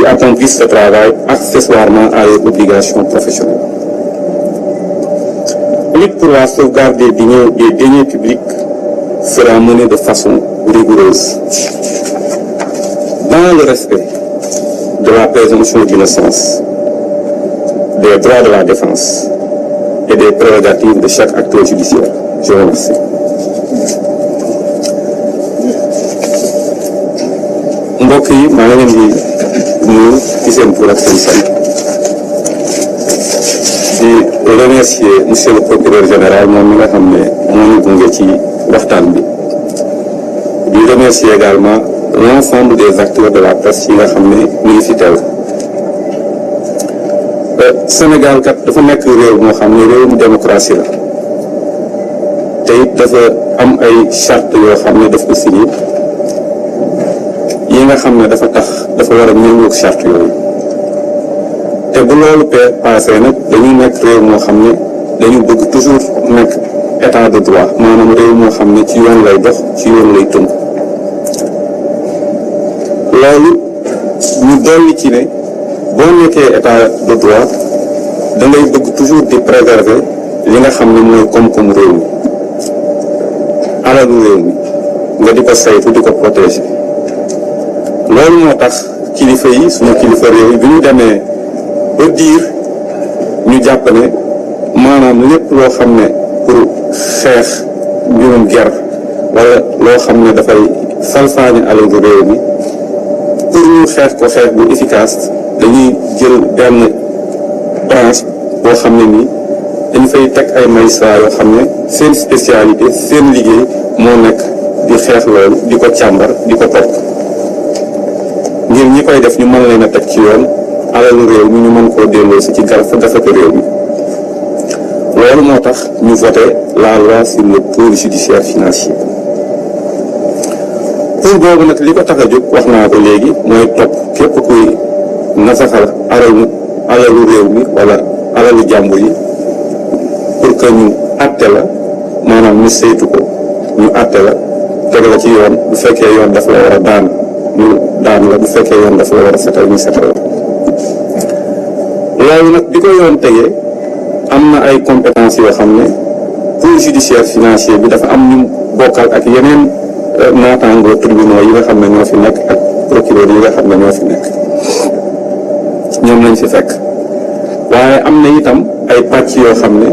qui accomplissent ce travail accessoirement à leurs obligations professionnelles. La lutte pour la sauvegarde des deniers publics sera menée de façon rigoureuse, dans le respect de la présomption d'innocence, des droits de la défense et des prérogatives de chaque acteur judiciaire. Je vous remercie. mbokk yi maa ngi leen di nuyu ci seen tur ak seen sant di remercier monsieur le procureur général moom mi nga xam ne moo ñu gunge ci waxtaan bi di remercier également l'ensemble des acteurs de la presse yi nga xam ne ñu ngi fi teew. Sénégal kat dafa nekk réew moo xam ne réewum démocratie la te it dafa am ay charte yoo xam ne daf ko signé yi nga xam ne dafa tax dafa war a méngoog charte yooyu te bu loolu passé nag dañu nekk réew moo xam ne dañu bëgg toujours nekk état de droit maanaam réew moo xam ne ci yoon lay dox ci yoon lay tënk loolu ñu dolli ci ne boo nekkee état de droit da ngay bëgg toujours di préserver li nga xam ne mooy koom-koom réew mi alalu réew mi nga di ko saytu di ko protéger loolu moo tax kilifa yi suñu kilifa réew yi bi ñu demee ba diir ñu jàpp ne maanaam lépp loo xam ne pour xeex mbirum ger wala loo xam ne dafay salfaañe alalu réew mi pour ñu xeex ko xeex bu efficace dañuy jël benn branche boo xam ne nii dañ fay teg ay magistrats yoo xam ne seen spécialité seen liggéey moo nekk di xeex loolu di ko càmbar di ko topp ngir ñi koy def ñu mën leen a teg ci yoon alalu réew mi ñu mën koo delloo si ci gafaka réew mi loolu moo tax ñu voté la loi sur le pôle judiciaire financier pour boobu nag li ko tax a jóg wax naa ko léegi mooy topp képp kuy nasaxal alalu réew mi wala alalu jàmbur yi pour que ñu àtte la maanaam ñu saytu ko ñu àtte la teg la ci yoon bu fekkee yoon dafa la war a daan ñu daan la bu fekkee yoon dafa la war a setal ñu setal la loolu nag bi ko yoon tegee am na ay compétences yoo xam ne pôle judiciaire financier bi dafa am ñu bokkal ak yeneen naataangoo tribunaux yi nga xam ne ñoo fi nekk ak procureur yi nga xam ne ñoo fi nekk ñoom lañ fi fekk waaye am na itam ay pàcc yoo xam ne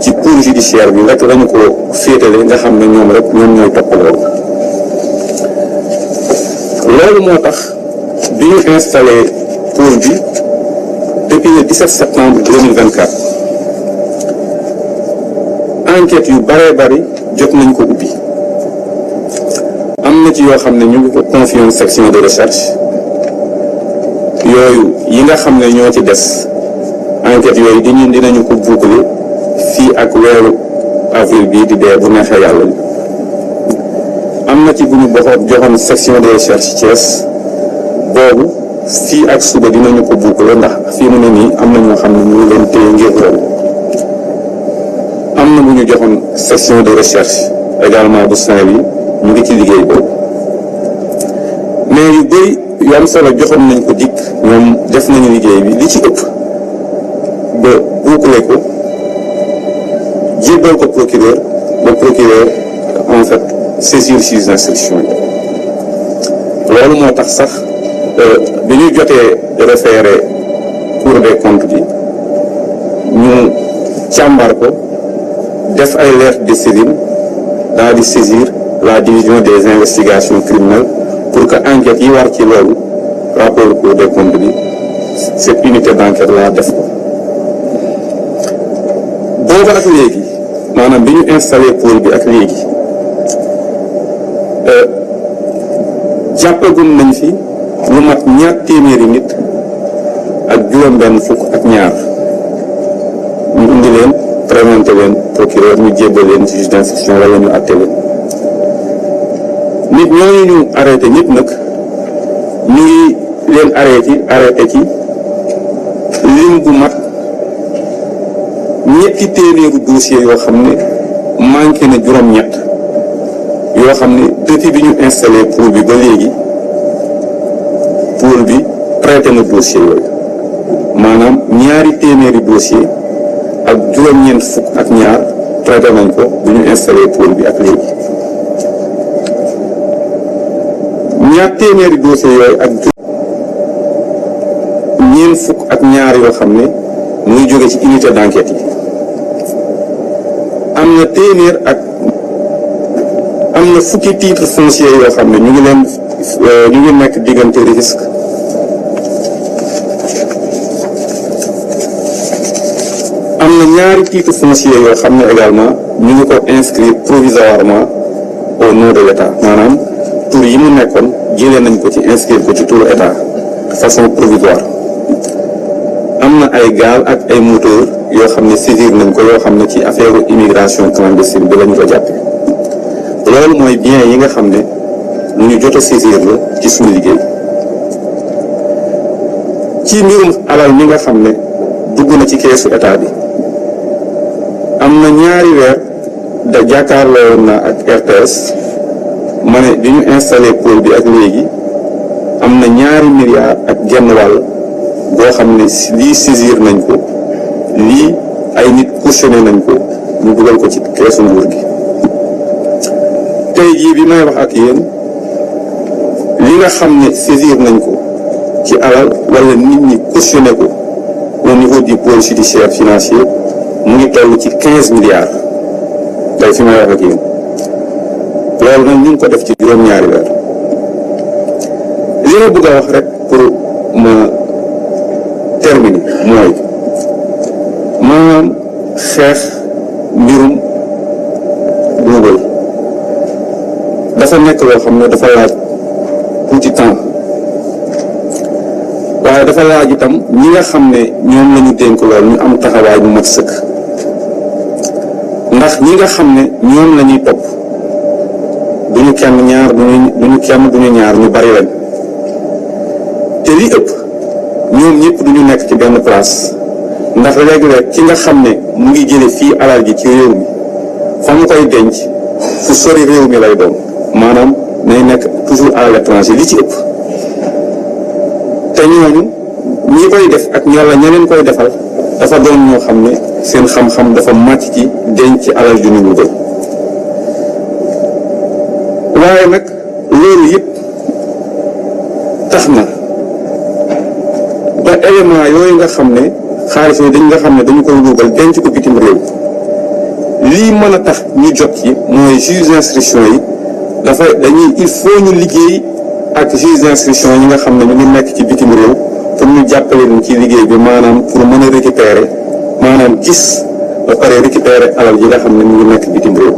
ci pôle judiciaire bi rek lañu ko féetale nga xam ne ñoom rek ñoom ñooy topp loolu moo tax bi ñu installé pôle bi depuis le 17 septembre 2024 enquête yu bëree bëri jot nañ ko ubbi am na ci yoo xam ne ñu ngi ko confié woon section de recherche yooyu yi nga xam ne ñoo ci des enquête yooyu dinañu ko boucler fii ak weeru avril bii di dee bu neexee yàlla am na ci bu ñu joxoon section de recherche Thiès boobu fii ak suba dinañu ko boucler ndax fii mu ne nii am na ñoo xam ne ñu ngi leen téye ngir loolu am na bu ñu joxoon section de recherche également bu Saint-Louis ñu ngi ci liggéey boobu mais yu bëri yu am solo joxoon nañ ko dikk ñoom def nañu liggéey bi li ci ëpp ba boucler ko jébbal ko procureur ba procureur en fait saisir juge d'instruction yi loolu moo tax sax bi ñu jotee référé Cour des comptes bi ñu càmbar ko def ay lettre de saisine daal di saisir la division des investigations criminelles pour que enquête yi war ci loolu rapport Cour des comptes bi cette unité d'enquête laa def ko boobu ak léegi maanaam bi ñu installé pôle bi ak léegi jàppagum nañ fi lu mat ñaar téeméeri nit ak juróom-benn fukk ak ñaar ñu indi leen présenté leen procureur ñu jébbal leen juge d'instruction wala ñu àtte leen nit ñooñu ñu arrêté ñëpp nag ñu ngi leen arrêté ci lim bu mat ñetti téeméeru dossier yoo xam ne manqué na juróom-ñett yoo xam ne depuis bi ñu installé pôle bi ba léegi pôle bi traité na dossier yooyu maanaam ñaari téeméeri dossier ak juróom-ñeent fukk ak ñaar traité nañ ko bu ñu installé pôle bi ak léegi ñaar téeméeri dossier yooyu ak ñeent fukk ak ñaar yoo xam ne mu ngi jóge ci unité d'enquête yi am na téeméer ak am na fukki titre foncier yoo xam ne ñu ngi nekk diggante Rufisque am na ñaari titre foncier yoo xam ne également ñu ngi ko inscrire provisoirement au nom de l'État maanaam tur yi mu nekkoon jëlee nañ ko ci inscrire ko ci turu État de façon provisoire am na ay gaal ak ay moteur yoo xam ne saisir nañ ko yoo xam ne ci affaire immigration clandestine bi lañu ko jàppe loolu mooy bien yi nga xam ne lu ñu jot a saisir la ci suñu liggéey ci mbirum alal mi nga xam ne dugg na ci keesu état bi am na ñaari weer da jàkkaarloo woon na ak RTS ma ne bi ñu installé pôle bi ak léegi am na ñaari milliards ak genn wàll boo xam ne lii saisir nañ ko lii ay nit cautionné nañ ko ñu dugal ko ci keesu nguur gi tey jii bi may wax ak yéen li nga xam ne saisir nañ ko ci alal wala nit ñi cautionné ko au niveau du pôle judiciaire financier mu ngi toll ci 15 milliards tey fi may wax ak yéen loolu nag ñu ngi ko def ci juróom-ñaari weer li ma bëgg a wax rek pour ma terminer mooy maanaam xeex mbirum Google dafa nekk loo xam ne dafa laaj tuuti temps waaye dafa laaj itam ñi nga xam ne ñoom la ñu dénk lool ñu am taxawaay bu mat sëkk ndax ñi nga xam ne ñoom la ñuy topp duñu kenn ñaar duñu kenn duñu ñaar ñu bari lañ te li ëpp ñoom ñëpp duñu nekk ci benn place ndax léeg-léeg ki nga xam ne mu ngi jële fii alal ji ci réew mi fa mu koy denc fu sori réew mi lay doon maanaam nay nekk toujours à l'étranger li ci ëpp te ñooñu ñi koy def ak ñalla ñeneen koy defal dafa doon ñoo xam ne seen xam-xam dafa màcc ci denc ci alal ju ñu dugal waaye nag loolu yëpp tax na ba élément yooyu nga xam ne xaalis yi nga xam ne dañu koy dugal denc ko bitim réew lii mën a tax ñu jot ci mooy juge d'instruction yi il faut ñu liggéey ak juge d'instruction yi nga xam ne ñu ngi nekk ci bitim réew pour ñu jàppale leen ci liggéey bi maanaam pour mën a récupérer maanaam gis ba pare récupérer alal yi nga xam ne ñu ngi nekk bitim réew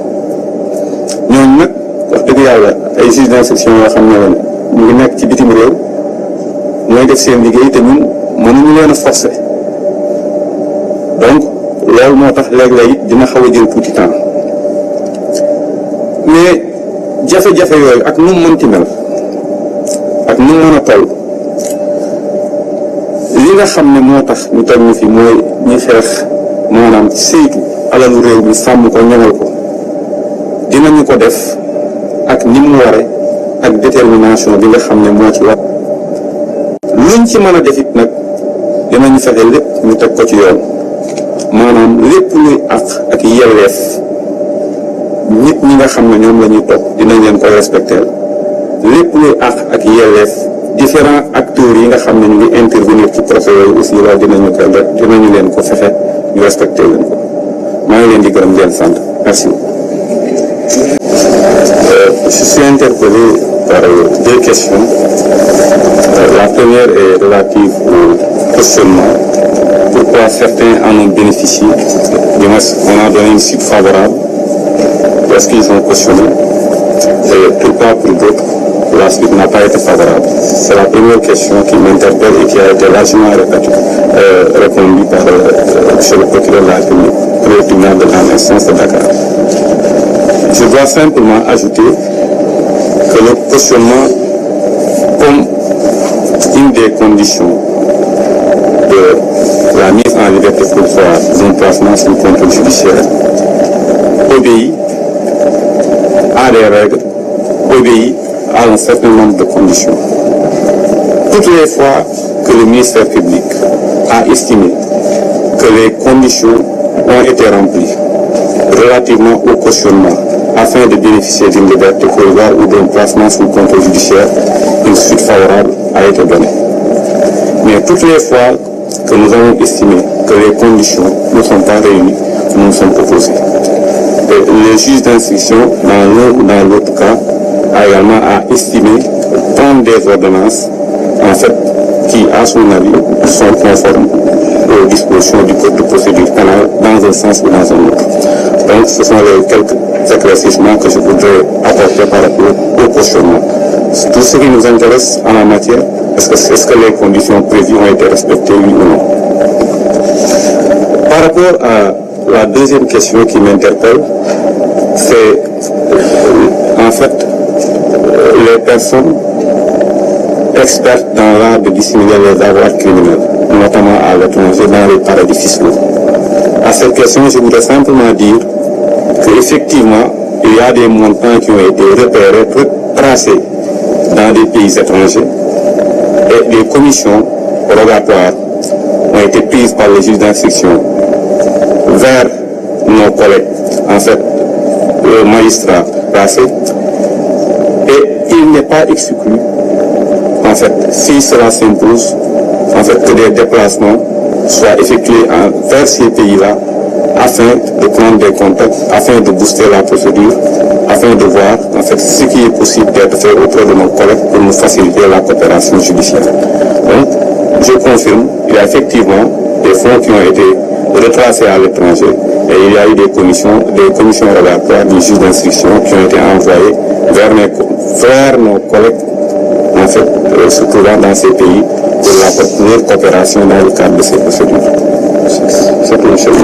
ñooñu nag wax dëgg yàlla ay juge d'instruction yoo xam ne ñu ngi nekk ci bitim réew ñooy def seen liggéey te ñun mënuñu leen a forcer donc loolu moo tax léeg-léeg dina xaw a jël tuuti temps mais jafe-jafe yooyu ak nu mu mënti mel ak nu mu mën a toll li nga xam ne moo tax ñu teg ñu fi mooy ñi xeex maanaam saytu alalu réew mi sàmm ko ñoŋal ko dinañu ko def ak ni mu ware ak détermination bi nga xam ne moo ci war luñ ci mën a def it nag dinañu fexe lépp ñu teg ko ci yoon maanaam lépp luy àq ak yelleef nit ñi nga xam ne ñoom la ñuy topp dinañ leen koy respecter lépp luy àq ak yelleef différents acteurs yi nga xam ne ñu ngi intervenir ci procès yooyu aussi loolu dinañu leen ko fexe ñu respecter leen ko maa ngi leen di gërëm leen sant merci. Je suis interpellé par deux questions. La première est relative au questionnement. Pourquoi certains en ont bénéficié? Du moins, on a donné une suite favorable parce qu'ils ont cautionné. Et pourquoi pour d'autres, la suite n'a pas été favorable? C'est la première question qui m'interpelle et qui a été largement répondue par monsieur le procureur de la République, le tribunal de grande instance de Dakar. Je dois simplement ajouter que le cautionnement, comme une des conditions de la mise en liberté provisoire d'un placement sous contrôle judiciaire, obéit à des règles, obéit à un certain nombre de conditions. toutes les fois que le ministère public a estimé que les conditions ont été remplies relativement au cautionnement afin de bénéficier d'une liberté provisoire ou d'un placement sous contrôle judiciaire, une suite favorable a été donnée. Mais toutes les fois que nous avons estimé que les conditions ne sont pas réunies, nous nous sommes opposés. Et le juge d'instruction, dans l'un ou dans l'autre cas, a également estimé prendre des ordonnances, en fait, qui, à son avis, sont conformes aux dispositions du Code de procédure pénale dans un sens ou dans un autre. Donc, ce sont les quelques éclaircissements que je voudrais apporter par rapport au cautionnement. Tout ce qui nous intéresse en la matière, est-ce que les conditions prévues ont été respectées, oui ou non? Par rapport à la deuxième question qui m'interpelle, c'est en fait les personnes expertes dans l'art de dissimuler les avoirs criminels, notamment à l'étranger, dans les paradis fiscaux. À cette question, je voudrais simplement dire qu'effectivement, il y a des montants qui ont été repérés, tracés dans des pays étrangers, et des commissions rogatoires ont été prises par les juges d'instruction vers nos collègues, en fait, le magistrat placé, et il n'est pas exclu, en fait, si cela s'impose, en fait, que des déplacements soient effectués vers ces pays-là afin de prendre des contacts, afin de booster la procédure, afin de voir, en fait, ce qui est possible d'être fait auprès de nos collègues pour nous faciliter la coopération judiciaire. Donc, je confirme, il y a effectivement des fonds qui ont été retracés à l'étranger et il y a eu des commissions rogatoires des juges d'instruction qui ont été envoyées vers nos collègues, en fait, se trouvant dans ces pays pour leur coopération dans le cadre de ces procédures. C'est une chose.